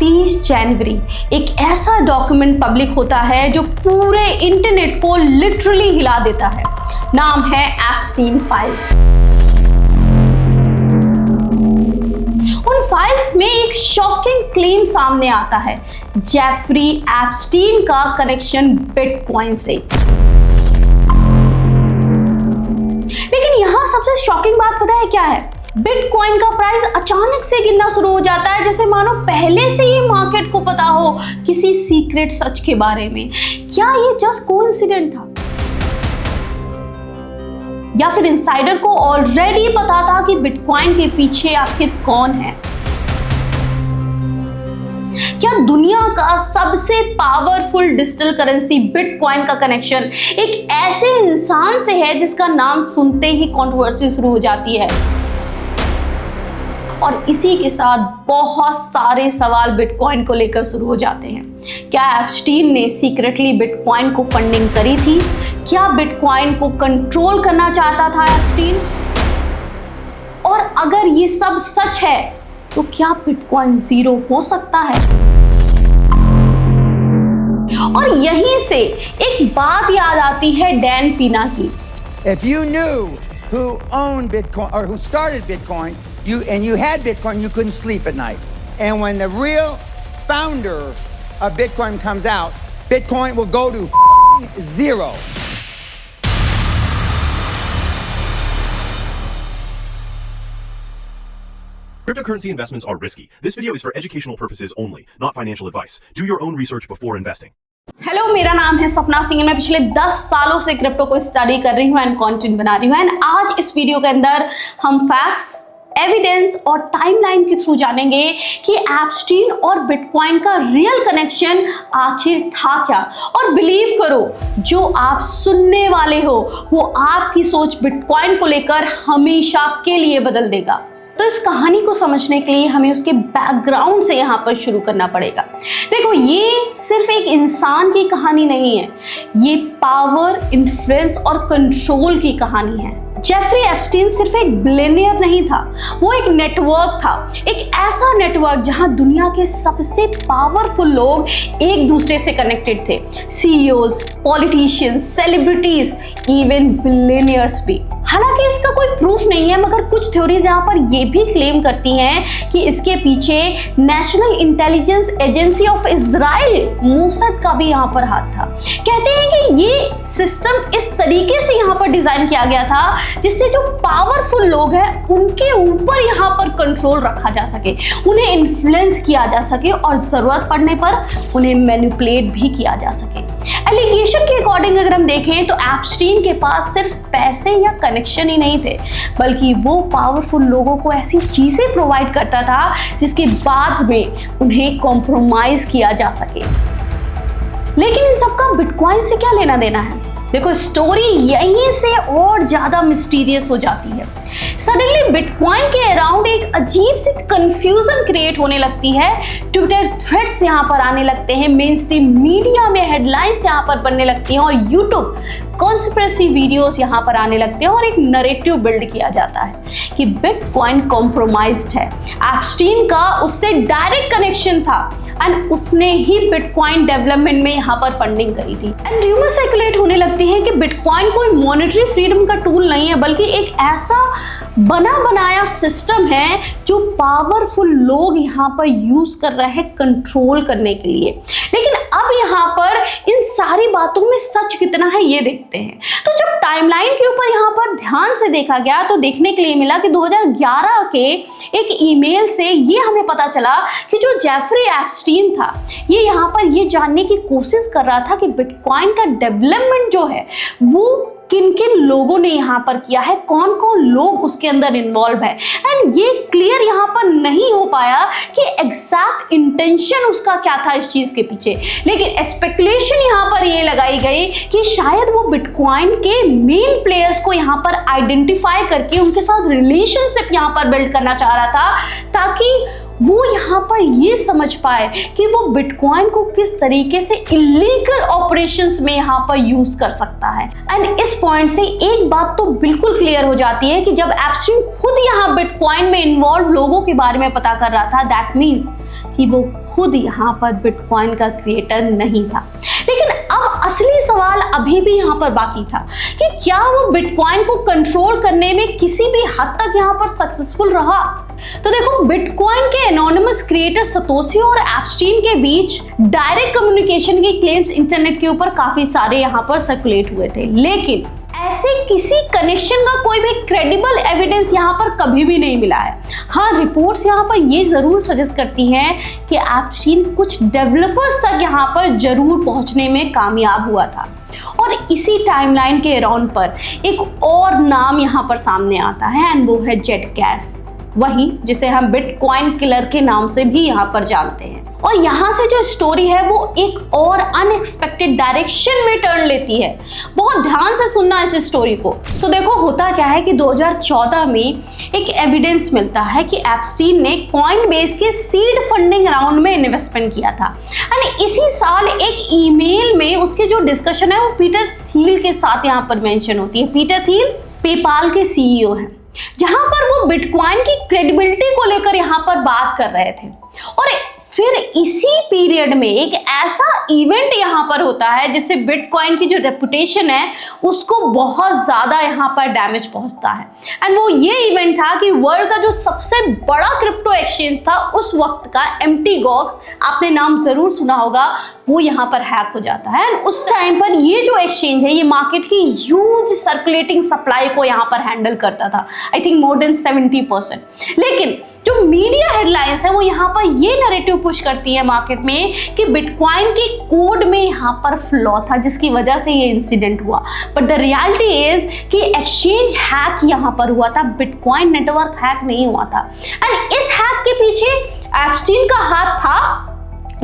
20 जनवरी एक ऐसा document public होता है जो पूरे इंटरनेट को लिटरली हिला देता है। नाम है एप्स्टीन फाइल्स। उन फाइल्स में एक शॉकिंग क्लेम सामने आता है, जेफरी एप्स्टीन का कनेक्शन बिटकॉइन से। लेकिन यहां सबसे शॉकिंग बात पता है क्या है? बिटकॉइन का प्राइस अचानक से गिरना शुरू हो जाता है, जैसे मानो पहले से ही मार्केट को पता हो किसी सीक्रेट सच के बारे में। क्या ये जस्ट कोइंसिडेंट था या फिर इनसाइडर को ऑलरेडी पता था कि बिटकॉइन के पीछे आखिर कौन है? क्या दुनिया का सबसे पावरफुल डिजिटल करेंसी बिटकॉइन का कनेक्शन एक ऐसे इंसान से है जिसका नाम सुनते ही कंट्रोवर्सी शुरू हो जाती है? और इसी के साथ बहुत सारे सवाल बिटकॉइन को लेकर शुरू हो जाते हैं। क्या एप्स्टीन ने सीक्रेटली बिटकॉइन को फंडिंग करी थी? क्या बिटकॉइन को कंट्रोल करना चाहता था एप्स्टीन? और अगर ये सब सच है तो क्या बिटकॉइन जीरो हो सकता है? और यहीं से एक बात याद आती है डैन पीना की। If you knew who owned Bitcoin or who started Bitcoin, you had Bitcoin, you couldn't sleep at night. And when the real founder of Bitcoin comes out, Bitcoin will go to zero. Cryptocurrency investments are risky. This video is for educational purposes only, not financial advice. Do your own research before investing. Hello, मेरा नाम है सपना सिंह। मैं पिछले 10 सालों से crypto को study कर रही हूँ एंड कंटेंट बना रही हूँ। एंड आज इस वीडियो के अंदर हम फैक्ट्स, एविडेंस और टाइमलाइन के थ्रू जानेंगे कि एप्स्टीन और बिटकॉइन का रियल कनेक्शन आखिर था क्या। और बिलीव करो, जो आप सुनने वाले हो वो आपकी सोच बिटकॉइन को लेकर हमेशा के लिए बदल देगा। तो इस कहानी को समझने के लिए हमें उसके बैकग्राउंड से यहाँ पर शुरू करना पड़ेगा। देखो, ये सिर्फ एक इंसान की कहानी नहीं है, ये पावर, इन्फ्लुएंस और कंट्रोल की कहानी है। जेफरी एप्स्टीन सिर्फ एक बिलियनियर नहीं था, वो एक नेटवर्क था। एक ऐसा नेटवर्क जहां दुनिया के सबसे पावरफुल लोग एक दूसरे से कनेक्टेड थे। CEOs, politicians, celebrities, even billionaires भी। हालांकि इसका कोई प्रूफ नहीं है, मगर कुछ थ्योरीज यहाँ पर ये भी क्लेम करती हैं कि इसके पीछे national intelligence agency of Israel Mossad का भी यहाँ पर हाथ था। कहते हैं कि ये सिस्टम इस तरीके से यहाँ पर डिजाइन किया गया था जिससे जो पावरफुल लोग हैं उनके ऊपर यहाँ पर कंट्रोल रखा जा सके, उन्हें इन्फ्लुएंस किया जा सके और जरूरत पड़ने पर उन्हें मैनिपुलेट भी किया जा सके। एलिगेशन के अकॉर्डिंग अगर हम देखें तो एप्स्टीन के पास सिर्फ पैसे या कनेक्शन ही नहीं थे, बल्कि वो पावरफुल लोगों को ऐसी चीजें प्रोवाइड करता था जिसके बाद में उन्हें कॉम्प्रोमाइज किया जा सके। लेकिन इन सबका बिटकॉइन से क्या लेना देना है? देखो, स्टोरी यहीं से और ज्यादा मिस्टीरियस हो जाती है। सडनली बिटकॉइन के अराउंड एक अजीब सी कंफ्यूजन क्रिएट होने लगती है। ट्विटर थ्रेड्स यहाँ पर आने लगते हैं, मेन स्ट्रीम मीडिया में हेडलाइंस यहाँ पर बनने लगती हैं और यूट्यूब कॉन्स्पिरेसी वीडियोस यहाँ पर आने लगते हैं और एक नरेटिव बिल्ड किया जाता है कि बिटकॉइन कॉम्प्रोमाइज्ड है। एप्स्टीन का उससे डायरेक्ट कनेक्शन था एंड उसने ही बिटकॉइन डेवलपमेंट में यहाँ पर फंडिंग करी थी। एंड रूमर सर्कुलेट होने लगती है कि बिटकॉइन कोई मॉनेटरी फ्रीडम का टूल नहीं है, बल्कि एक ऐसा बना बनाया सिस्टम है जो पावरफुल लोग यहाँ पर यूज कर रहे हैं कंट्रोल करने के लिए। लेकिन अब यहाँ पर इन सारी बातों में सच कितना है ये देखते हैं। तो जब टाइमलाइन के ऊपर यहाँ पर ध्यान से देखा गया तो देखने के लिए मिला कि 2011 के एक ईमेल से ये हमें पता चला कि जो जेफरी एप्स्टीन था ये यहाँ पर ये जानने की कोशिश कर रहा था कि बिटकॉइन का डेवलपमेंट जो है वो किन किन लोगों ने यहाँ पर किया है, कौन कौन लोग उसके अंदर इन्वॉल्व है। एंड ये क्लियर यहाँ पर नहीं हो पाया कि एग्जैक्ट इंटेंशन उसका क्या था इस चीज के पीछे। लेकिन स्पेकुलेशन यहाँ पर ये लगाई गई कि शायद वो बिटकॉइन के मेन प्लेयर्स को यहाँ पर आइडेंटिफाई करके उनके साथ रिलेशनशिप यहाँ पर बिल्ड करना चाह रहा था, ताकि वो यहाँ पर ये समझ पाए कि वो बिटकॉइन को किस तरीके से इलीगल ऑपरेशंस में यहाँ पर यूज कर सकता है। एंड इस पॉइंट से एक बात तो बिल्कुल क्लियर हो जाती है कि जब एप्स्टीन खुद यहाँ बिटकॉइन में इन्वॉल्व लोगों के बारे में पता कर रहा था, दैट मीन्स कि वो खुद यहाँ पर बिटकॉइन का क्रिएटर नहीं था। लेकिन अब असली सवाल अभी भी यहाँ पर बाकी था कि क्या वो बिटकॉइन को कंट्रोल करने में किसी भी हद तक यहाँ पर सक्सेसफुल रहा। तो देखो, बिटकॉइन के एनोनिमस क्रिएटर सतोशी और एप्स्टीन के बीच डायरेक्ट कम्युनिकेशन के क्लेम्स इंटरनेट के ऊपर काफी सारे यहाँ पर सर्कुलेट हुए थे, लेकिन ऐसे किसी कनेक्शन का कोई भी क्रेडिबल एविडेंस यहाँ पर कभी भी नहीं मिला है। हाँ, रिपोर्ट्स यहाँ पर ये जरूर सजेस्ट करती हैं कि एप्स्टीन कुछ डेवलपर्स तक यहाँ पर जरूर पहुंचने में कामयाब हुआ था। और इसी टाइमलाइन के अराउंड पर एक और नाम यहाँ पर सामने आता है, एंड वो है जेड कैश, वही जिसे हम बिटकॉइन किलर के नाम से भी यहाँ पर जानते हैं। और यहाँ से जो स्टोरी है वो एक और अनएक्सपेक्टेड डायरेक्शन में टर्न लेती है। बहुत ध्यान से सुनना इस स्टोरी को। तो देखो, होता क्या है कि 2014 में एक एविडेंस मिलता है कि एप्स्टीन ने कॉइनबेस के सीड फंडिंग राउंड में इन्वेस्टमेंट किया था। यानी इसी साल एक ईमेल में उसके जो डिस्कशन है वो पीटर थील के साथ यहाँ पर मेंशन होती है। पीटर थील पेपाल के सीईओ हैं, जहां पर वो बिटकॉइन की क्रेडिबिलिटी को लेकर यहां पर बात कर रहे थे। और फिर इसी पीरियड में एक ऐसा इवेंट यहां पर होता है जिससे बिटकॉइन की जो रेपुटेशन है उसको बहुत ज्यादा यहां पर डैमेज पहुंचता है। एंड वो ये इवेंट था कि वर्ल्ड का जो सबसे बड़ा क्रिप्टो एक्सचेंज था उस वक्त का, mt-gox, आपने नाम जरूर सुना होगा, वो यहाँ पर हैक हो जाता है। उस टाइम पर ये जो एक्सचेंज है ये मार्केट की ह्यूज सर्कुलेटिंग सप्लाई को यहाँ पर हैंडल करता था, आई थिंक मोर देन 70%। लेकिन जो मीडिया हेडलाइंस है वो यहाँ पर ये नैरेटिव पुश करती है मार्केट में कि बिटकॉइन के कोड में यहाँ पर फ्लॉ था जिसकी वजह से ये इंसिडेंट हुआ। बट द रियलिटी इज कि एक्सचेंज हैक यहाँ पर हुआ था, बिटकॉइन नेटवर्क हैक नहीं हुआ था। एंड इस हैक के पीछे एप्स्टीन का हाथ था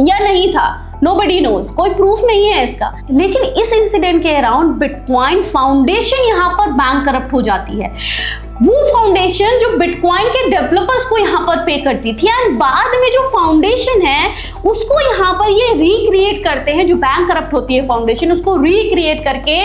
या नहीं था, nobody knows, कोई प्रूफ नहीं है इसका। लेकिन इस इंसिडेंट के अराउंड बिटकॉइन फाउंडेशन यहाँ पर बैंक करप्ट हो जाती है। वो फाउंडेशन जो बिटकॉइन के डेवलपर्स को यहाँ पर पे करती थी, एंड बाद में जो फाउंडेशन है उसको यहाँ पर ये रिक्रिएट करते हैं। जो बैंक करप्ट होती है फाउंडेशन, उसको रिक्रिएट करके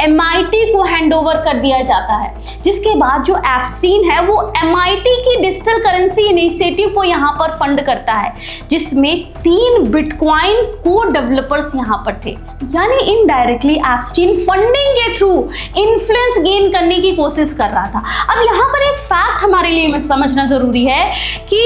MIT को हैंडओवर कर दिया जाता है, जिसके बाद जो एप्स्टीन है वो MIT की डिजिटल करेंसी इनिशिएटिव को यहाँ पर फंड करता है, जिसमें 3 बिटकॉइन को डेवलपर्स यहाँ पर थे। यानी इनडायरेक्टली एप्स्टीन फंडिंग के थ्रू इन्फ्लुएंस गेन करने की कोशिश कर रहा था। अब यहाँ पर एक फैक्ट हमारे लिए समझना जरूरी है कि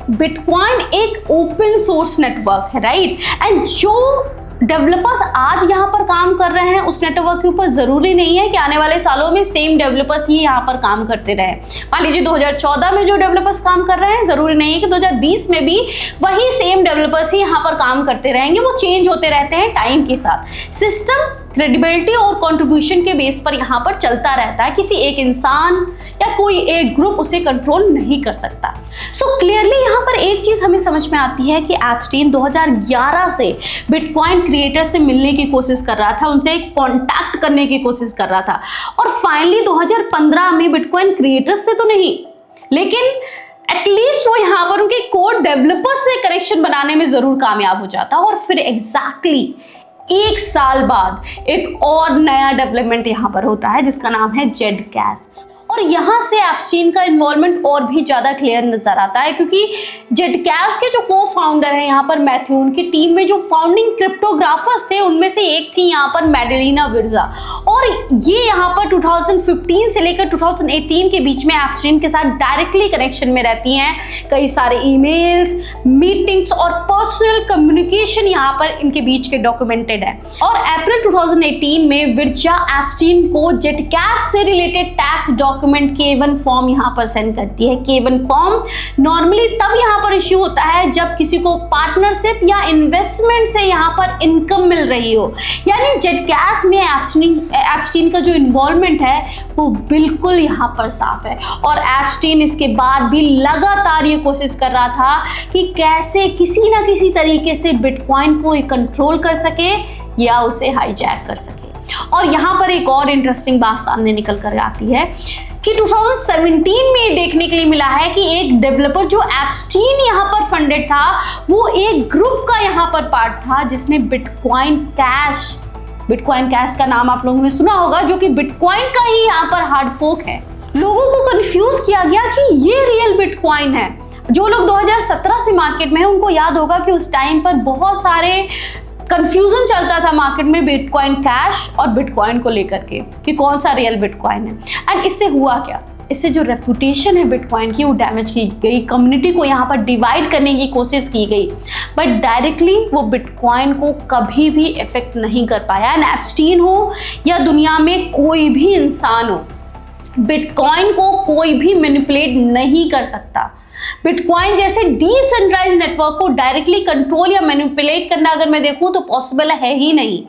बिटकॉइन एक ओपन सोर्स नेटवर्क है, राइट? एंड जो डेवलपर्स आज यहाँ पर काम कर रहे हैं उस नेटवर्क के ऊपर, जरूरी नहीं है कि आने वाले सालों में सेम डेवलपर्स ही यहाँ पर काम करते रहे। मान लीजिए 2014 में जो डेवलपर्स काम कर रहे हैं, जरूरी नहीं है कि 2020 में भी वही सेम डेवलपर्स ही यहाँ पर काम करते रहेंगे। वो चेंज होते रहते हैं टाइम के साथ। सिस्टम क्रेडिबिलिटी और कंट्रीब्यूशन के बेस पर यहाँ पर चलता रहता है। किसी एक इंसान या कोई एक ग्रुप उसे कंट्रोल नहीं कर सकता। सो क्लियरली यहाँ पर एक चीज हमें समझ में आती है कि एप्स्टीन 2011 से बिटकॉइन क्रिएटर से मिलने की कोशिश कर रहा था, उनसे कॉन्टैक्ट करने की कोशिश कर रहा था, और फाइनली 2015 में बिटकॉइन क्रिएटर्स से तो नहीं, लेकिन एटलीस्ट वो यहाँ पर उनके कोड डेवलपर्स से कनेक्शन बनाने में जरूर कामयाब हो जाता। और फिर एग्जैक्टली 1 साल बाद एक और नया डेवलपमेंट यहाँ पर होता है जिसका नाम है जेड कैश। और यहाँ से एप्स्टीन का इन्वॉल्वमेंट और भी ज्यादा क्लियर नजर आता है, क्योंकि जेड कैश के जो को फाउंडर है यहाँ पर मैथ्यू, उनकी टीम में जो फाउंडिंग क्रिप्टोग्राफर्स थे उनमें से एक थी यहाँ पर मैडेलिना विर्जा। और ये यहाँ पर 2015 से लेकर 2018 के बीच में एप्स्टीन के साथ डायरेक्टली कनेक्शन में रहती हैं। कई सारे ईमेल्स, मीटिंग्स और पर्सनल कम्युनिकेशन यहाँ पर इनके बीच के डॉक्यूमेंटेड है। और अप्रैल 2018 में विर्जा एप्स्टीन को जेड कैश से related tax document K1 form यहाँ पर सेंड करती है। K1 फॉर्म नॉर्मली तब यहाँ पर इश्यू होता है जब किसी को पार्टनरशिप या इन्वेस्टमेंट से यहाँ पर इनकम मिल रही हो। यानी जेड कैश में एप्स्टीन का जो इन्वॉल्वमेंट है वो बिल्कुल यहाँ पर साफ है। और एप्स्टीन इसके बाद भी लगातार ये कोशिश कर रहा था कि कैसे किसी ना किसी तरीके से बिटकॉइन को कंट्रोल कर सके या उसे हाईजैक कर सके। और यहाँ पर एक और इंटरेस्टिंग बात सामने निकल कर आती है कि 2017 में देखने के लिए मिला है कि एक डेवलपर जो एप्स्टीन यहाँ पर फंडेड था वो एक ग्रुप का यहाँ पर पार्ट था जिसने बिटकॉइन कैश का नाम आप लोगों ने सुना होगा, जो कि बिटकॉइन का ही यहाँ पर हार्ड फोक है। लोगों को कंफ्यूज किया गया कि ये रियल बिटकॉइन है। जो लोग 2017 से मार्केट में हैं उनको याद होगा कि उस टाइम पर बहुत सारे कंफ्यूजन चलता था मार्केट में बिटकॉइन कैश और बिटकॉइन को लेकर के कि कौन सा रियल बिटकॉइन है। एंड इससे हुआ क्या, इससे जो रेपुटेशन है बिटकॉइन की वो डैमेज की गई, कम्युनिटी को यहाँ पर डिवाइड करने की कोशिश की गई, बट डायरेक्टली वो बिटकॉइन को कभी भी इफेक्ट नहीं कर पाया। एंड एप्स्टीन हो या दुनिया में कोई भी इंसान हो, बिटकॉइन को कोई भी मैनिपुलेट नहीं कर सकता। बिटकॉइन जैसे डिसेंट्रलाइज्ड नेटवर्क को डायरेक्टली कंट्रोल या मैनिपुलेट करना अगर मैं देखूं तो पॉसिबल है ही नहीं।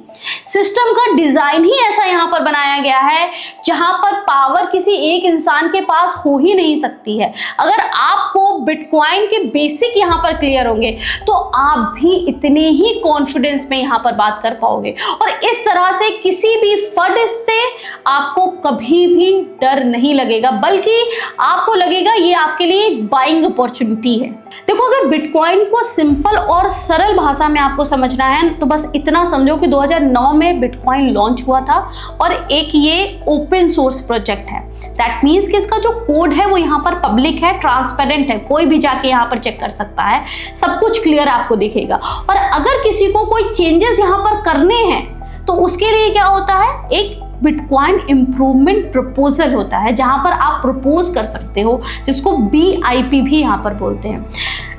सिस्टम का डिजाइन ही ऐसा यहां पर बनाया गया है जहां पर पावर किसी एक इंसान के पास हो ही नहीं सकती है। अगर आपको बिटकॉइन के बेसिक यहां पर क्लियर होंगे तो आप भी इतने ही कॉन्फिडेंस में यहां पर बात कर पाओगे, और इस तरह से किसी भी फंड से आपको कभी भी डर नहीं लगेगा, बल्कि आपको लगेगा ये आपके लिए एक बाइंग अपॉर्चुनिटी है। देखो, अगर बिटकॉइन को सिंपल और सरल भाषा में आपको समझना है तो बस इतना समझो कि 2009 में बिटकॉइन लॉन्च हुआ था और एक ये ओपन सोर्स प्रोजेक्ट है। दैट मीन्स कि इसका जो कोड है वो यहाँ पर पब्लिक है, ट्रांसपेरेंट है, कोई भी जाके यहाँ पर चेक कर सकता है, सब कुछ क्लियर आपको दिखेगा। और अगर किसी को कोई चेंजेस यहाँ पर करने हैं तो उसके लिए क्या होता है, एक बिटकॉइन इम्प्रूवमेंट प्रपोजल होता है जहां पर आप प्रपोज कर सकते हो, जिसको BIP भी यहाँ पर बोलते हैं।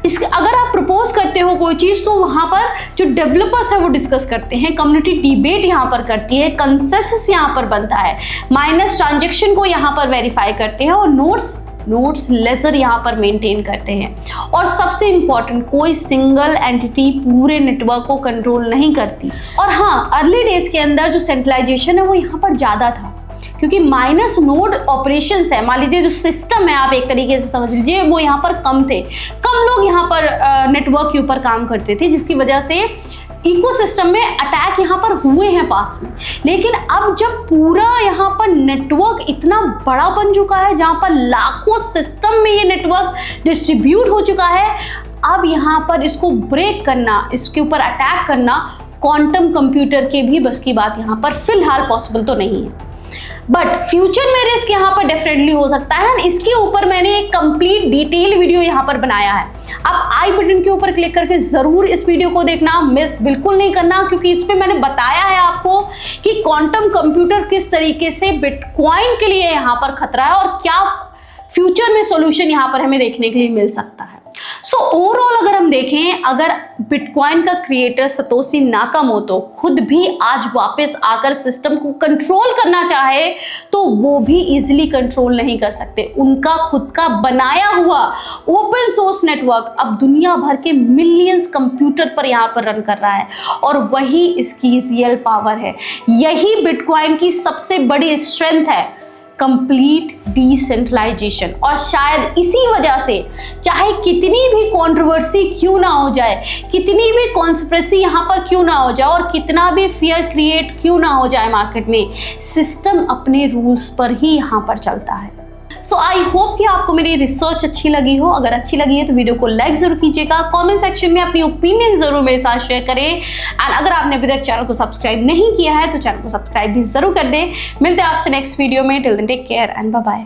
अगर आप प्रपोज करते हो कोई चीज तो वहां पर जो डेवलपर्स है वो डिस्कस करते हैं, कम्युनिटी डिबेट यहाँ पर करती है, कंसेंसस यहाँ पर बनता है, माइनस ट्रांजेक्शन को यहाँ पर वेरीफाई करते हैं और नोट्स लेजर यहाँ पर मेंटेन करते हैं। और सबसे इंपॉर्टेंट, कोई सिंगल एंटिटी पूरे नेटवर्क को कंट्रोल नहीं करती। और हाँ, अर्ली डेज के अंदर जो सेंट्रलाइजेशन है वो यहाँ पर ज़्यादा था, क्योंकि माइनस नोड ऑपरेशंस है, मान लीजिए जो सिस्टम है आप एक तरीके से समझ लीजिए, वो यहाँ पर कम थे, कम लोग यहाँ पर नेटवर्क के ऊपर काम करते थे, जिसकी वजह से इकोसिस्टम में अटैक यहाँ पर हुए हैं पास में। लेकिन अब जब पूरा यहाँ पर नेटवर्क इतना बड़ा बन चुका है, जहाँ पर लाखों सिस्टम में ये नेटवर्क डिस्ट्रीब्यूट हो चुका है, अब यहाँ पर इसको ब्रेक करना, इसके ऊपर अटैक करना क्वांटम कंप्यूटर के भी बस की बात यहाँ पर फिलहाल पॉसिबल तो नहीं है। बट फ्यूचर में रिस्क यहाँ पर डेफिनेटली हो सकता है। इसके ऊपर मैंने एक कंप्लीट डिटेल वीडियो यहाँ पर बनाया है, आप आई बटन के ऊपर क्लिक करके जरूर इस वीडियो को देखना, मिस बिल्कुल नहीं करना, क्योंकि इस पे मैंने बताया है आपको कि क्वांटम कंप्यूटर किस तरीके से बिटकॉइन के लिए यहाँ पर खतरा है और क्या फ्यूचर में सॉल्यूशन यहाँ पर हमें देखने के लिए मिल सकता है। सो ओवरऑल अगर हम देखें, अगर बिटकॉइन का क्रिएटर सतोशी नाकामोटो खुद भी आज वापस आकर सिस्टम को कंट्रोल करना चाहे तो वो भी इजीली कंट्रोल नहीं कर सकते। उनका खुद का बनाया हुआ ओपन सोर्स नेटवर्क अब दुनिया भर के मिलियंस कंप्यूटर पर यहाँ पर रन कर रहा है, और वही इसकी रियल पावर है। यही बिटकॉइन की सबसे बड़ी स्ट्रेंथ है, कंप्लीट डिसेंट्रलाइजेशन। और शायद इसी वजह से चाहे कितनी भी कंट्रोवर्सी क्यों ना हो जाए, कितनी भी कॉन्स्पिरेसी यहाँ पर क्यों ना हो जाए और कितना भी फियर क्रिएट क्यों ना हो जाए मार्केट में, सिस्टम अपने रूल्स पर ही यहाँ पर चलता है। सो आई होप कि आपको मेरी रिसर्च अच्छी लगी हो। अगर अच्छी लगी है तो वीडियो को लाइक जरूर कीजिएगा, कमेंट सेक्शन में अपनी ओपिनियन जरूर मेरे साथ शेयर करें, एंड अगर आपने अभी तक चैनल को सब्सक्राइब नहीं किया है तो चैनल को सब्सक्राइब भी जरूर कर दें। मिलते हैं आपसे नेक्स्ट वीडियो में। Till then take care and bye bye.